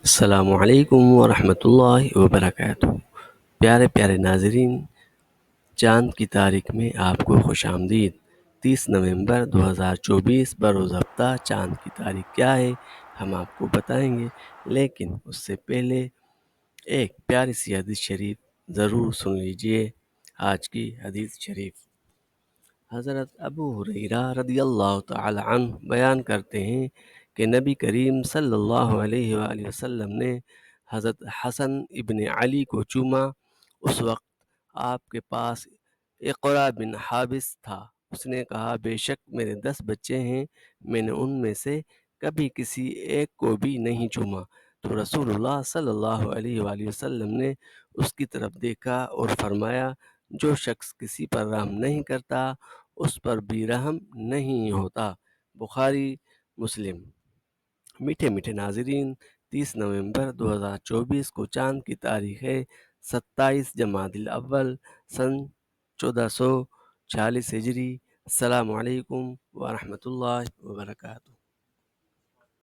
السلام علیکم ورحمۃ اللہ وبرکاتہ۔ پیارے پیارے ناظرین، چاند کی تاریخ میں آپ کو خوش آمدید۔ 30 نومبر 2024 بروز ہفتہ چاند کی تاریخ کیا ہے ہم آپ کو بتائیں گے، لیکن اس سے پہلے ایک پیاری سی حدیث شریف ضرور سن لیجئے۔ آج کی حدیث شریف حضرت ابو ہریرہ رضی اللہ تعالی عنہ بیان کرتے ہیں کہ نبی کریم صلی اللہ علیہ وآلہ وسلم نے حضرت حسن ابن علی کو چوما۔ اس وقت آپ کے پاس اقرا بن حابس تھا۔ اس نے کہا، بے شک میرے 10 بچے ہیں، میں نے ان میں سے کبھی کسی ایک کو بھی نہیں چوما۔ تو رسول اللہ صلی اللہ علیہ وآلہ وسلم نے اس کی طرف دیکھا اور فرمایا، جو شخص کسی پر رحم نہیں کرتا اس پر بھی رحم نہیں ہوتا۔ بخاری مسلم۔ میٹھے میٹھے ناظرین، 30 نومبر 2024 کو چاند کی تاریخ ہے 27 جمادی الاول سن 1446 ہجری۔ السلام علیکم ورحمۃ اللہ وبرکاتہ۔